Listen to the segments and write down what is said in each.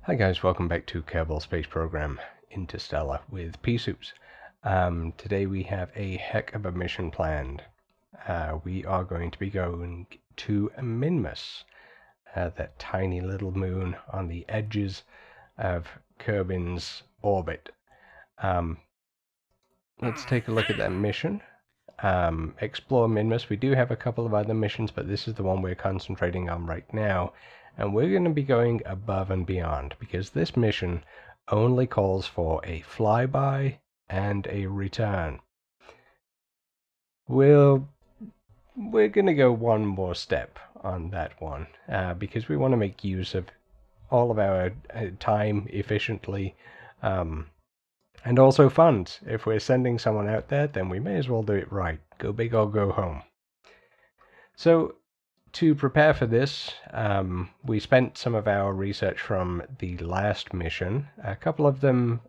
Hi guys, welcome back to Kerbal Space Program Interstellar with P-Soups. Today we have a heck of a mission planned. We are going to be going to Minmus, that tiny little moon on the edges of Kerbin's orbit. Let's take a look at that mission. Explore Minmus. We do have a couple of other missions, but this is the one we're concentrating on right now. And we're going to be going above and beyond, because this mission only calls for a flyby and a return. We're going to go one more step on that one, because we want to make use of all of our time efficiently, and also funds. If we're sending someone out there, then we may as well do it right. Go big or go home. So, to prepare for this, we spent some of our research from the last mission. A couple of them,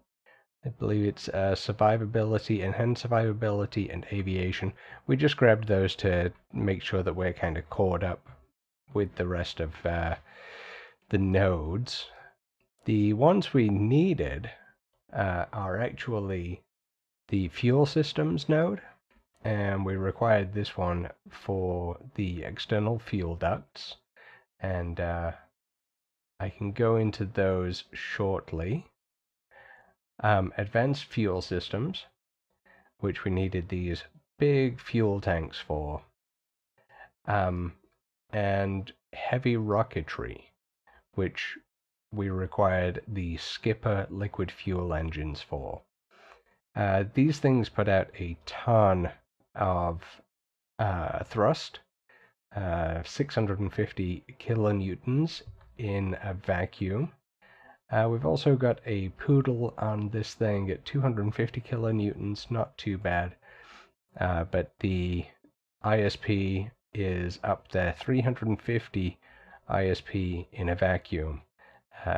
I believe it's survivability, enhanced survivability, and aviation. We just grabbed those to make sure that we're kind of caught up with the rest of the nodes. The ones we needed are actually the fuel systems node, and we required this one for the external fuel ducts, and I can go into those shortly. Advanced fuel systems, which we needed these big fuel tanks for, and heavy rocketry, which we required the skipper liquid fuel engines for. These things put out a ton of thrust, 650 kilonewtons in a vacuum. We've also got a poodle on this thing at 250 kilonewtons, not too bad, but the ISP is up there, 350 ISP in a vacuum,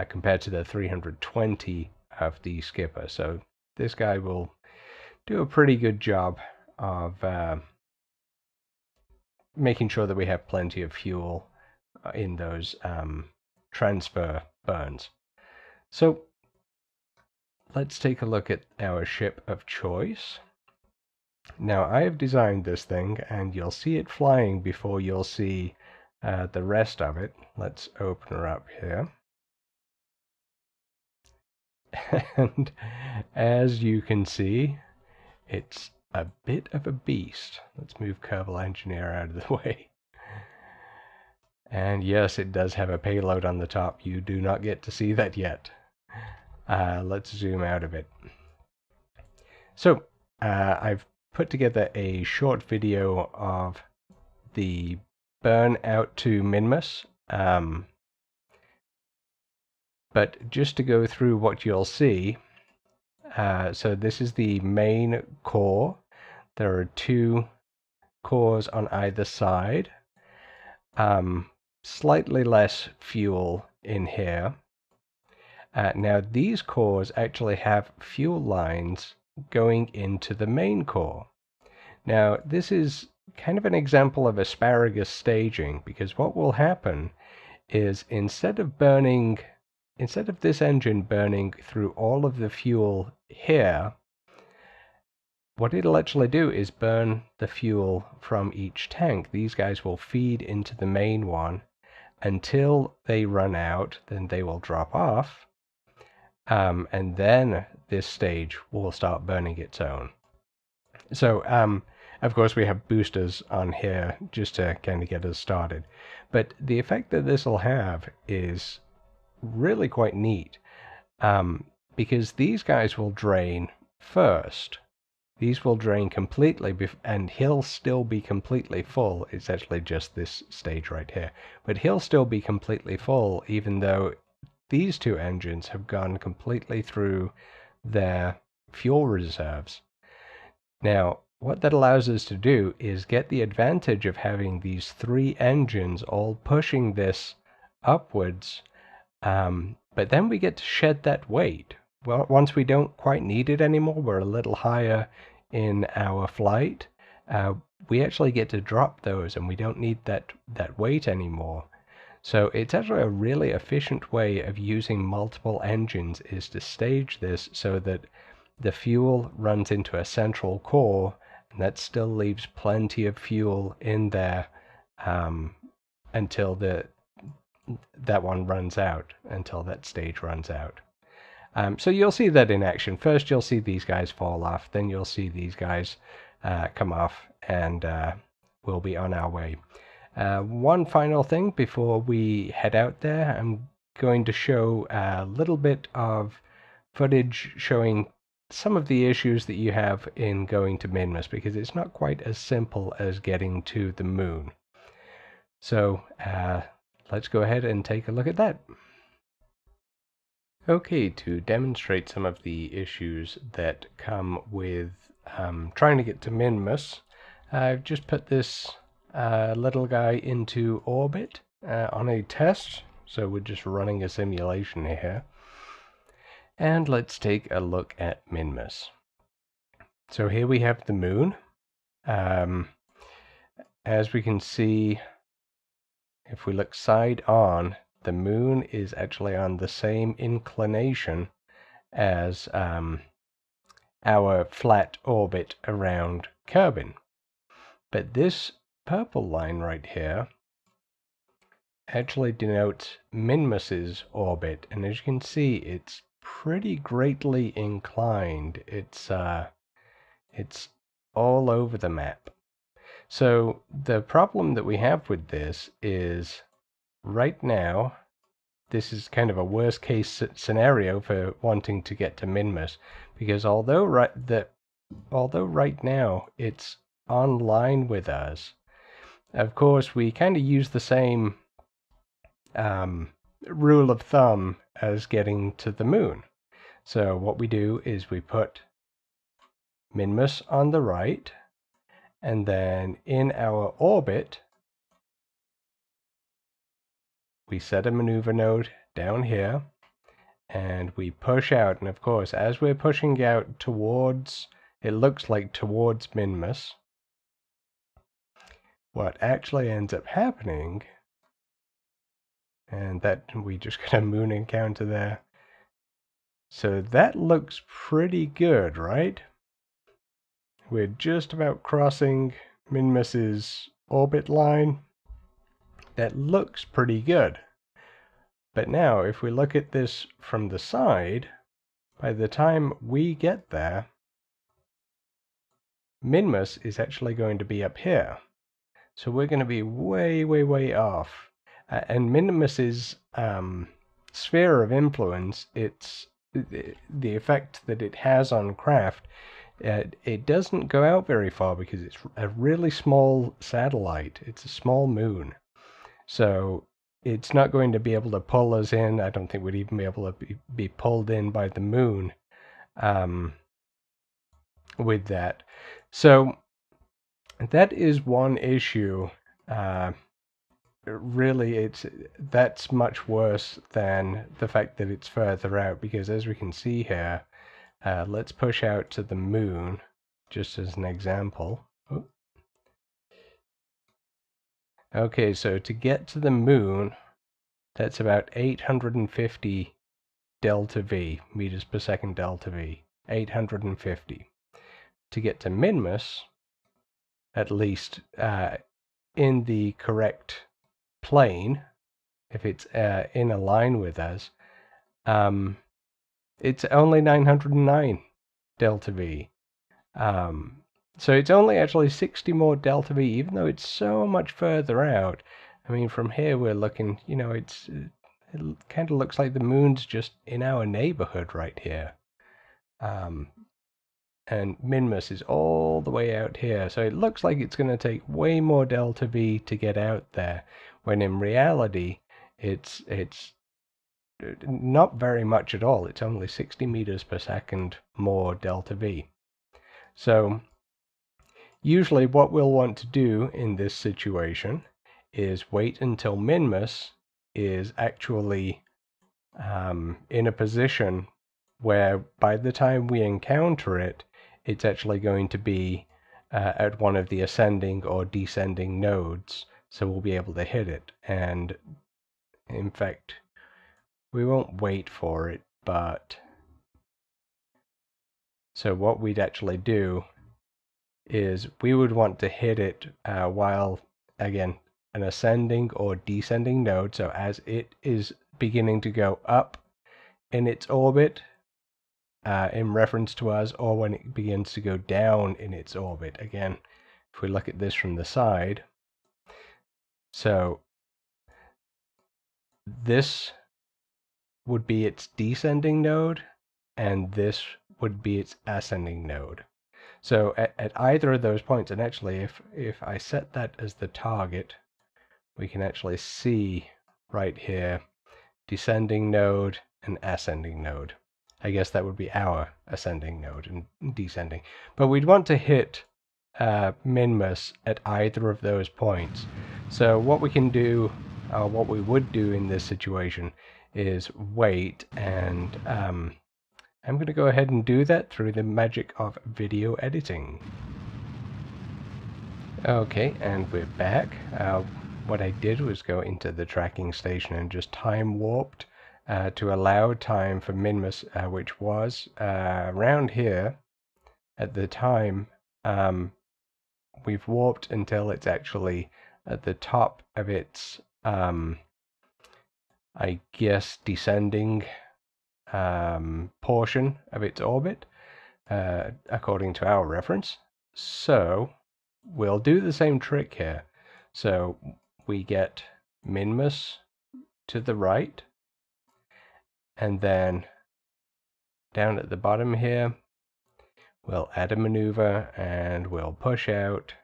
compared to the 320 of the skipper. So this guy will do a pretty good job of making sure that we have plenty of fuel in those transfer burns. So let's take a look at our ship of choice. Now, I have designed this thing, and you'll see it flying before you'll see the rest of it. Let's open her up here. And as you can see, it's a bit of a beast. Let's move Kerbal Engineer out of the way. And yes, it does have a payload on the top. You do not get to see that yet. Let's zoom out of it. So, I've put together a short video of the burn out to Minmus. But just to go through what you'll see, so this is the main core. There are two cores on either side. Slightly less fuel in here. Now these cores actually have fuel lines going into the main core. Now this is kind of an example of asparagus staging, because what will happen is instead of this engine burning through all of the fuel here, what it'll actually do is burn the fuel from each tank. These guys will feed into the main one until they run out, then they will drop off, and then this stage will start burning its own. So, of course, we have boosters on here just to kind of get us started. But the effect that this will have is really quite neat, because these guys will drain first. These will drain completely, and he'll still be completely full. It's actually just this stage right here. But he'll still be completely full, even though these two engines have gone completely through their fuel reserves. Now, what that allows us to do is get the advantage of having these three engines all pushing this upwards, but then we get to shed that weight. Well, once we don't quite need it anymore, we're a little higher in our flight, we actually get to drop those, and we don't need that weight anymore. So it's actually a really efficient way of using multiple engines is to stage this so that the fuel runs into a central core, and that still leaves plenty of fuel in there until that one runs out, until that stage runs out. So you'll see that in action. First you'll see these guys fall off, then you'll see these guys come off, and we'll be on our way. One final thing before we head out there, I'm going to show a little bit of footage showing some of the issues that you have in going to Minmus, because it's not quite as simple as getting to the moon. So let's go ahead and take a look at that. Okay, to demonstrate some of the issues that come with trying to get to Minmus, I've just put this little guy into orbit on a test, so we're just running a simulation here. And let's take a look at Minmus. So here we have the moon. As we can see, if we look side on, the moon is actually on the same inclination as our flat orbit around Kerbin. But this purple line right here actually denotes Minmus's orbit, and as you can see, it's pretty greatly inclined. It's all over the map. So the problem that we have with this is right now, this is kind of a worst case scenario for wanting to get to Minmus, because although right now it's online with us, of course we kind of use the same rule of thumb as getting to the moon. So what we do is we put Minmus on the right, and then in our orbit we set a maneuver node down here, and we push out. And of course, as we're pushing out towards, it looks like towards Minmus, what actually ends up happening, and that we just got a moon encounter there. So that looks pretty good, right? We're just about crossing Minmus's orbit line. That looks pretty good. But now, if we look at this from the side, by the time we get there, Minmus is actually going to be up here. So we're going to be way, way, way off. And Minmus's sphere of influence, it's the effect that it has on craft, it doesn't go out very far because it's a really small satellite. It's a small moon. So it's not going to be able to pull us in. I don't think we'd even be able to be pulled in by the moon with that. So that is one issue. Really, that's much worse than the fact that it's further out, because as we can see here, let's push out to the moon just as an example. Oh. Okay, so to get to the moon, that's about 850 delta V, meters per second delta V, 850. To get to Minmus, at least in the correct plane, if it's in a line with us, it's only 909 delta V. So it's only actually 60 more delta V, even though it's so much further out. I mean, from here we're looking, you know, it kind of looks like the moon's just in our neighborhood right here. And Minmus is all the way out here, so it looks like it's going to take way more delta V to get out there, when in reality it's not very much at all. It's only 60 meters per second more delta V. So usually what we'll want to do in this situation is wait until Minmus is actually in a position where by the time we encounter it, it's actually going to be at one of the ascending or descending nodes, so we'll be able to hit it. And In fact, we won't wait for it, but so what we'd actually do is we would want to hit it while, again, an ascending or descending node. So as it is beginning to go up in its orbit in reference to us, or when it begins to go down in its orbit. Again, if we look at this from the side, so this would be its descending node, and this would be its ascending node. So at either of those points, and actually if I set that as the target, we can actually see right here, descending node and ascending node. I guess that would be our ascending node and descending. But we'd want to hit Minmus at either of those points. So what we can do, what we would do in this situation, is wait, and I'm going to go ahead and do that through the magic of video editing. Okay, and we're back. What I did was go into the tracking station and just time warped to allow time for Minmus, which was around here at the time. We've warped until it's actually at the top of its, I guess, descending portion of its orbit, according to our reference. So we'll do the same trick here. So we get Minmus to the right, and then down at the bottom here, we'll add a maneuver and we'll push out.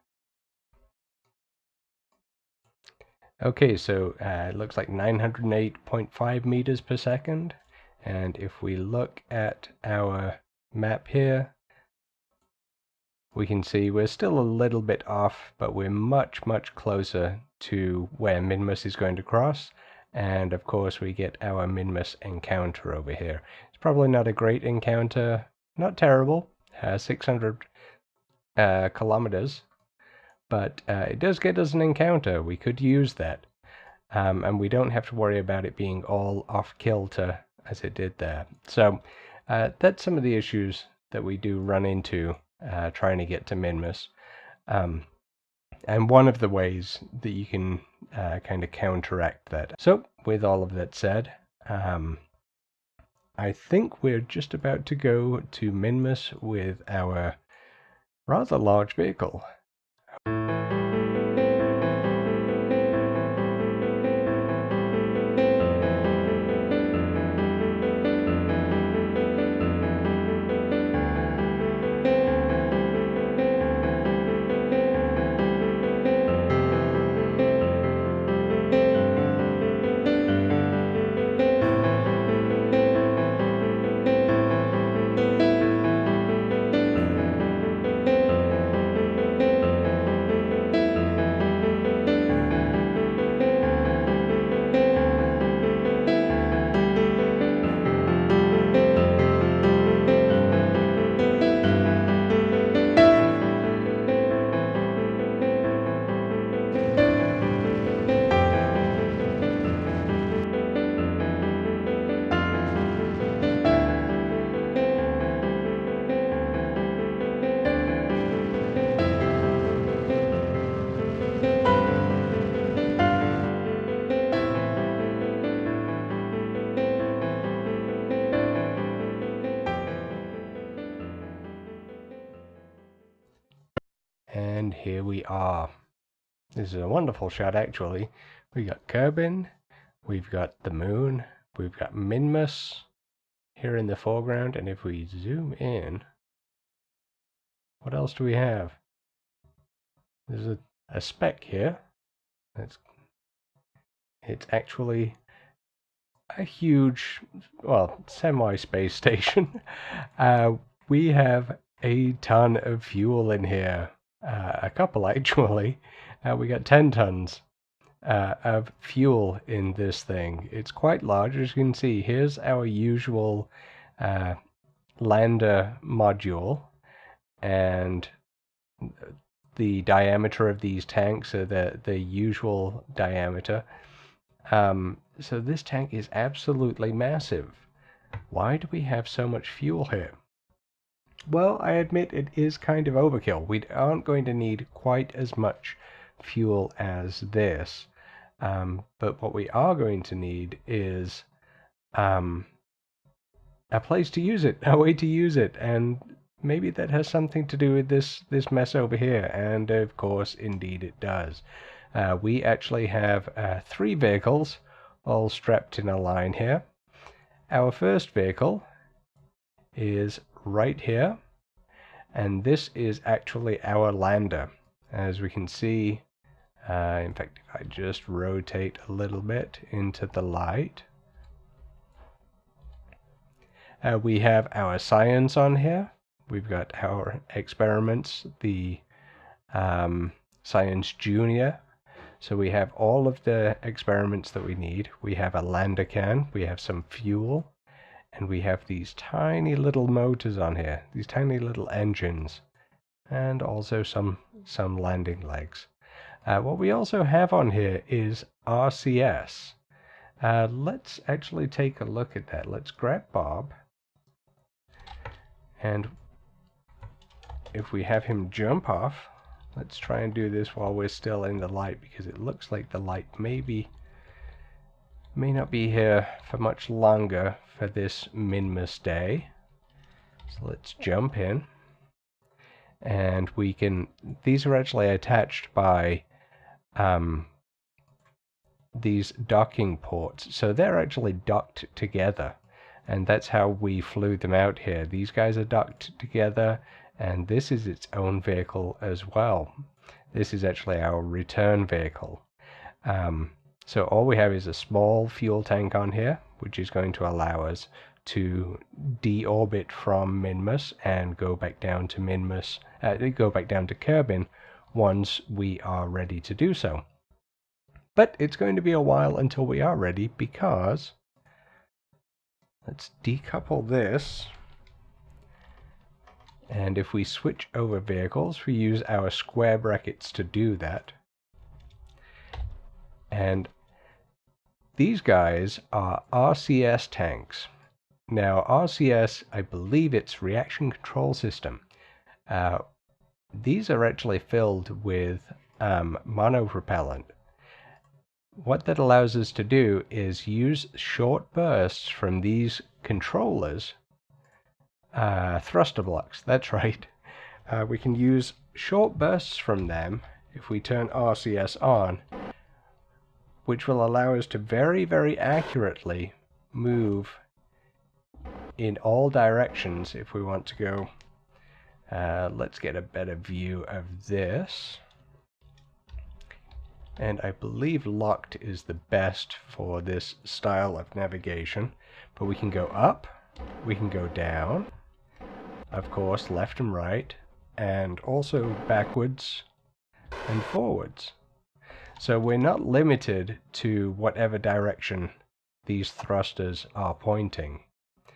Okay, so it looks like 908.5 meters per second. And if we look at our map here, we can see we're still a little bit off, but we're much, much closer to where Minmus is going to cross. And of course, we get our Minmus encounter over here. It's probably not a great encounter, not terrible, 600 kilometers, but it does get us an encounter. We could use that. And we don't have to worry about it being all off kilter as it did there. So that's some of the issues that we do run into trying to get to Minmus. And one of the ways that you can kind of counteract that. So with all of that said, I think we're just about to go to Minmus with our rather large vehicle. And here we are. This is a wonderful shot, actually. We got Kerbin, we've got the moon, we've got Minmus here in the foreground, and if we zoom in, what else do we have? There's a speck here. It's actually a huge, well, semi-space station. We have a ton of fuel in here. A couple, actually. We got 10 tons of fuel in this thing. It's quite large, as you can see. Here's our usual lander module, and the diameter of these tanks are the usual diameter. So this tank is absolutely massive. Why do we have so much fuel here? Well, I admit it is kind of overkill. We aren't going to need quite as much fuel as this. But what we are going to need is a place to use it, a way to use it, and maybe that has something to do with this mess over here. And of course, indeed it does. We actually have 3 vehicles all strapped in a line here. Our first vehicle is right here, and this is actually our lander. As we can see, in fact, if I just rotate a little bit into the light, we have our science on here. We've got our experiments, the Science Junior. So we have all of the experiments that we need. We have a lander can, we have some fuel, and we have these tiny little motors on here, these tiny little engines, and also some landing legs. What we also have on here is RCS. Let's actually take a look at that. Let's grab Bob, and if we have him jump off, let's try and do this while we're still in the light, because it looks like the light may not be here for much longer for this Minmus day. So let's jump in, and we can, these are actually attached by these docking ports, so they're actually docked together, and that's how we flew them out here. These guys are docked together, and this is its own vehicle as well. This is actually our return vehicle. So all we have is a small fuel tank on here, which is going to allow us to deorbit from Minmus and go back down to Kerbin once we are ready to do so. But it's going to be a while until we are ready, because let's decouple this. And if we switch over vehicles, we use our square brackets to do that. And these guys are RCS tanks. Now, RCS, I believe it's reaction control system. These are actually filled with monopropellant. What that allows us to do is use short bursts from these controllers. Thruster blocks, that's right. We can use short bursts from them if we turn RCS on, which will allow us to very, very accurately move in all directions if we want to go. Let's get a better view of this. And I believe locked is the best for this style of navigation. But we can go up, we can go down, of course, left and right, and also backwards and forwards. So we're not limited to whatever direction these thrusters are pointing.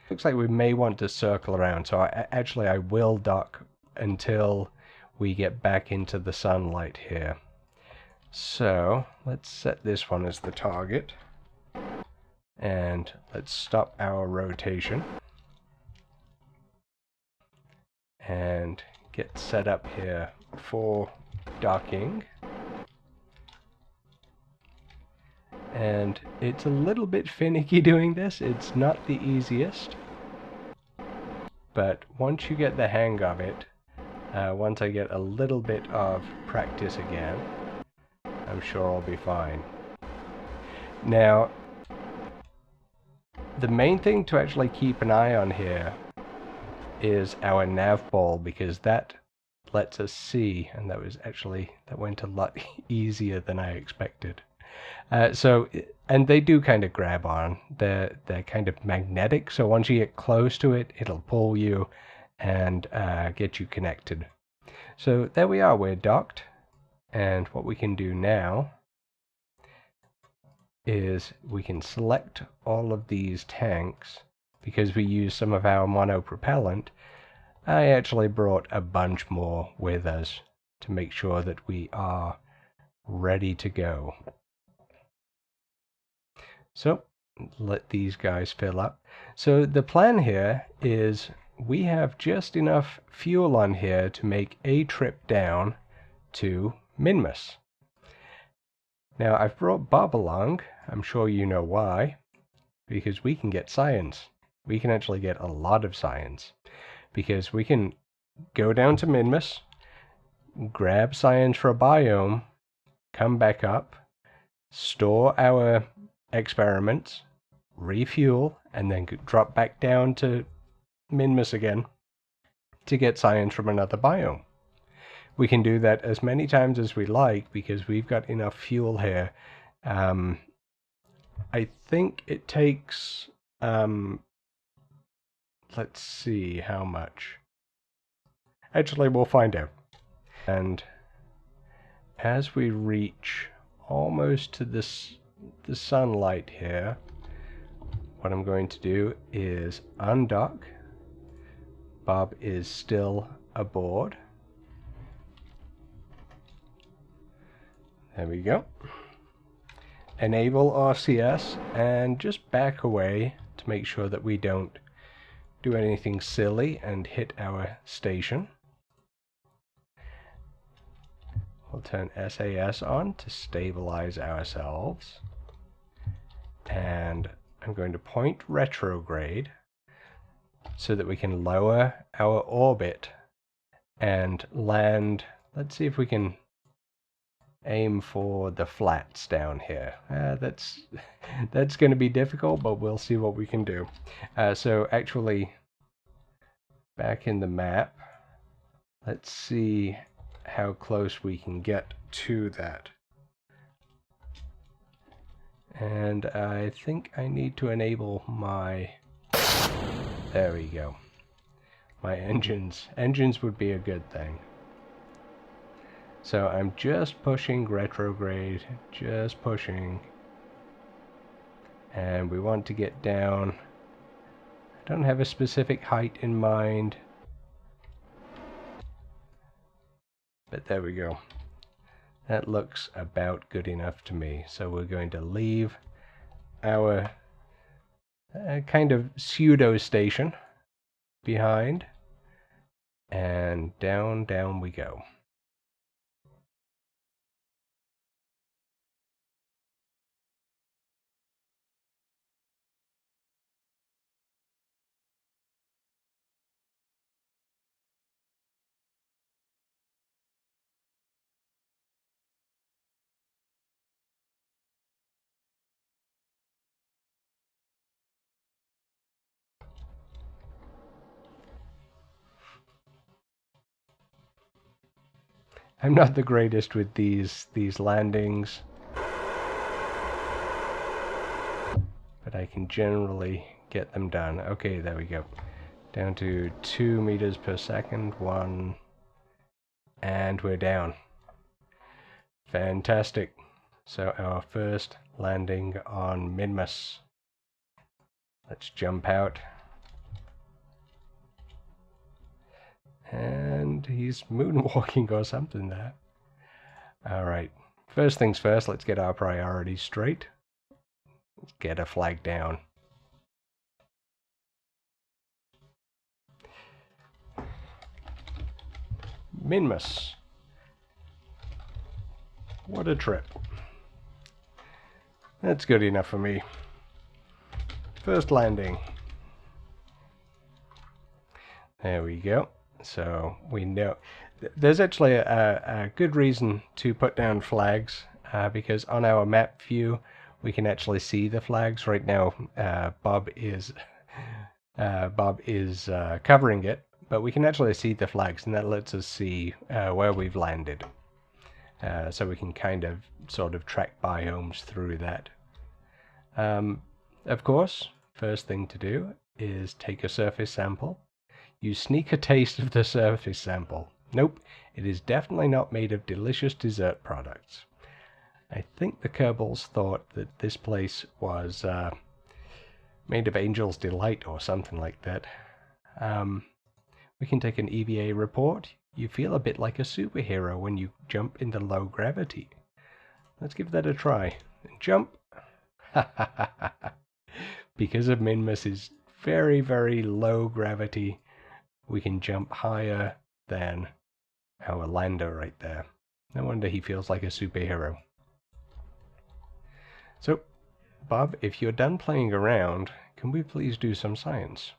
Looks like we may want to circle around, so I will dock until we get back into the sunlight here. So let's set this one as the target, and let's stop our rotation and get set up here for docking. And it's a little bit finicky doing this. It's not the easiest, but once you get the hang of it, once I get a little bit of practice again, I'm sure I'll be fine. Now, the main thing to actually keep an eye on here is our nav ball, because that lets us see, and that went a lot easier than I expected. And they do kind of grab on. They're kind of magnetic, so once you get close to it, it'll pull you and get you connected. So there we are, we're docked. And what we can do now is we can select all of these tanks. Because we use some of our monopropellant, I actually brought a bunch more with us to make sure that we are ready to go. So let these guys fill up. So the plan here is we have just enough fuel on here to make a trip down to Minmus. Now I've brought Bob along. I'm sure you know why. Because we can get science. We can actually get a lot of science. Because we can go down to Minmus, grab science for a biome, come back up, store our experiments, refuel, and then drop back down to Minmus again to get science from another biome. We can do that as many times as we like because we've got enough fuel here. I think it takes, let's see how much. Actually, we'll find out. And as we reach almost to the sunlight here, what I'm going to do is undock. Bob is still aboard. There we go. Enable RCS and just back away to make sure that we don't do anything silly and hit our station. We'll turn SAS on to stabilize ourselves. And I'm going to point retrograde so that we can lower our orbit and land. Let's see if we can aim for the flats down here. That's going to be difficult, but we'll see what we can do. So actually, back in the map, let's see how close we can get to that. And I think I need to enable my... There we go. My engines. Engines would be a good thing. So I'm just pushing retrograde, just pushing. And we want to get down. I don't have a specific height in mind. But there we go. That looks about good enough to me. So we're going to leave our kind of pseudo station behind. And down we go. I'm not the greatest with these landings, but I can generally get them done. Okay, there we go. Down to 2 meters per second, 1, and we're down. Fantastic. So our first landing on Minmus. Let's jump out. And he's moonwalking or something there. Alright, first things first, let's get our priorities straight. Let's get a flag down. Minmus. What a trip. That's good enough for me. First landing. There we go. So we know there's actually a good reason to put down flags because on our map view we can actually see the flags. Right now Bob is covering it, but we can actually see the flags, and that lets us see where we've landed. So we can kind of sort of track biomes through that. Of course, first thing to do is take a surface sample. You sneak a taste of the surface sample. Nope, it is definitely not made of delicious dessert products. I think the Kerbals thought that this place was made of Angel's Delight or something like that. We can take an EVA report. You feel a bit like a superhero when you jump into low gravity. Let's give that a try. Jump. Because of Minmus's very, very low gravity, we can jump higher than our lander right there. No wonder he feels like a superhero. So, Bob, if you're done playing around, can we please do some science?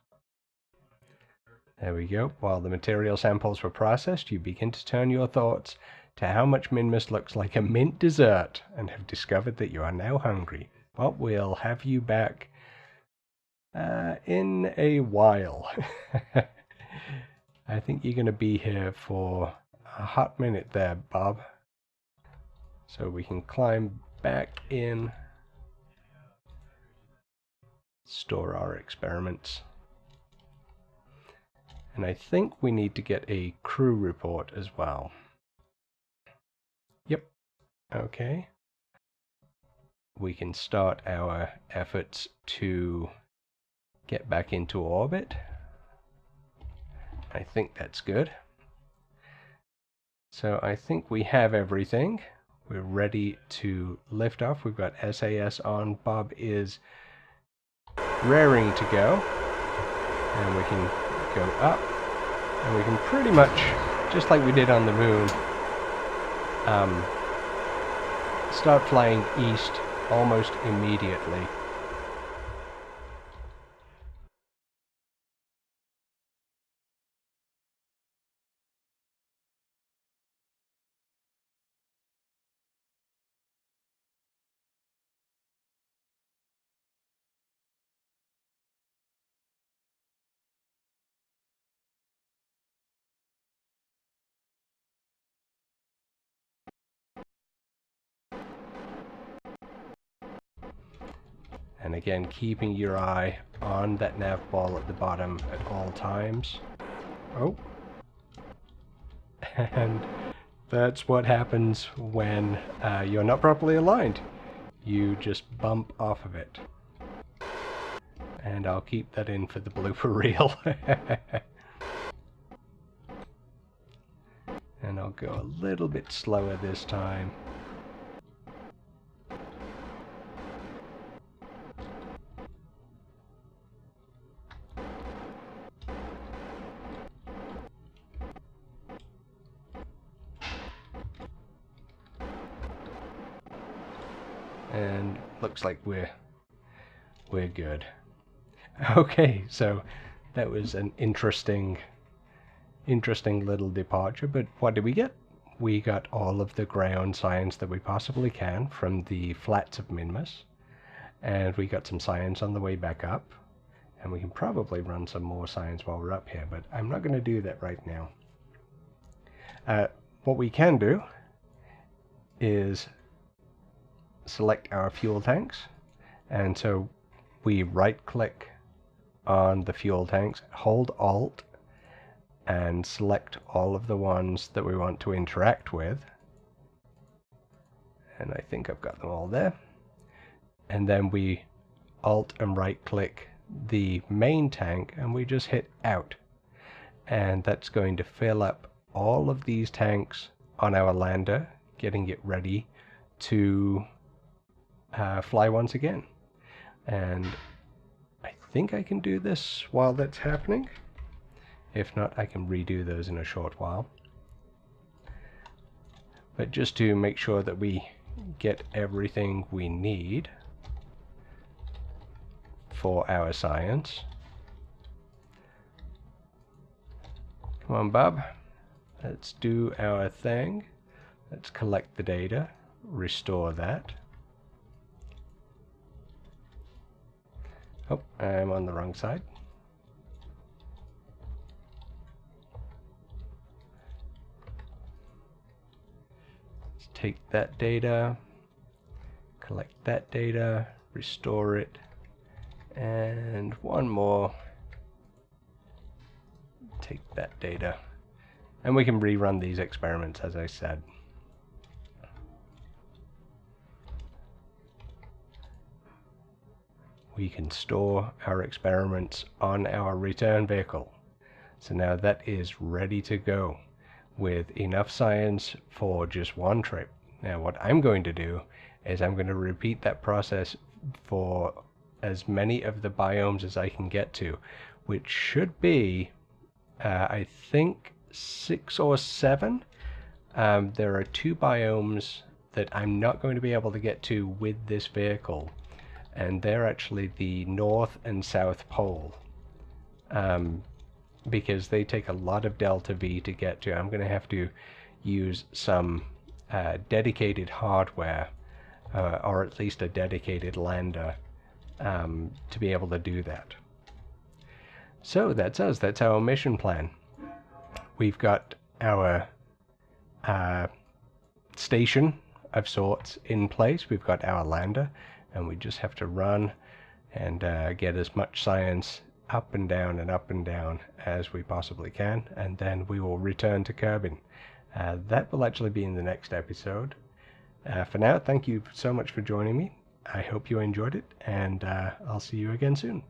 There we go. While the material samples were processed, you begin to turn your thoughts to how much Minmus looks like a mint dessert and have discovered that you are now hungry. Well, we'll have you back in a while. I think you're going to be here for a hot minute there, Bob. So we can climb back in, store our experiments. And I think we need to get a crew report as well. Yep. Okay. We can start our efforts to get back into orbit. I think that's good. So I think we have everything. We're ready to lift off. We've got SAS on. Bob is raring to go. And we can go up. And we can pretty much, just like we did on the moon, start flying east almost immediately. And again, keeping your eye on that nav ball at the bottom at all times. Oh. And that's what happens when you're not properly aligned. You just bump off of it. And I'll keep that in for the blooper reel. And I'll go a little bit slower this time. And looks like we're good. Okay, so that was an interesting little departure, but what did we get? We got all of the ground science that we possibly can from the flats of Minmus, and we got some science on the way back up, and we can probably run some more science while we're up here, but I'm not going to do that right now. What we can do is select our fuel tanks, and so we right click on the fuel tanks, hold Alt, and select all of the ones that we want to interact with, and I think I've got them all there. And then we Alt and right click the main tank and we just hit out, and that's going to fill up all of these tanks on our lander, getting it ready to fly once again. And I think I can do this while that's happening. If not, I can redo those in a short while. But just to make sure that we get everything we need for our science. Come on, Bob. Let's do our thing. Let's collect the data, restore that. Oh, I'm on the wrong side. Let's take that data, collect that data, restore it, and one more. Take that data. And we can rerun these experiments, as I said. We can store our experiments on our return vehicle. So now that is ready to go with enough science for just one trip. Now what I'm going to do is I'm going to repeat that process for as many of the biomes as I can get to, which should be, I think, 6 or 7. There are 2 biomes that I'm not going to be able to get to with this vehicle, and they're actually the North and South Pole, because they take a lot of Delta V to get to. I'm going to have to use some dedicated hardware, or at least a dedicated lander, to be able to do that. So that's us. That's our mission plan. We've got our station of sorts in place. We've got our lander, and we just have to run and get as much science up and down as we possibly can, and then we will return to Kerbin. That will actually be in the next episode. For now, thank you so much for joining me. I hope you enjoyed it, and I'll see you again soon.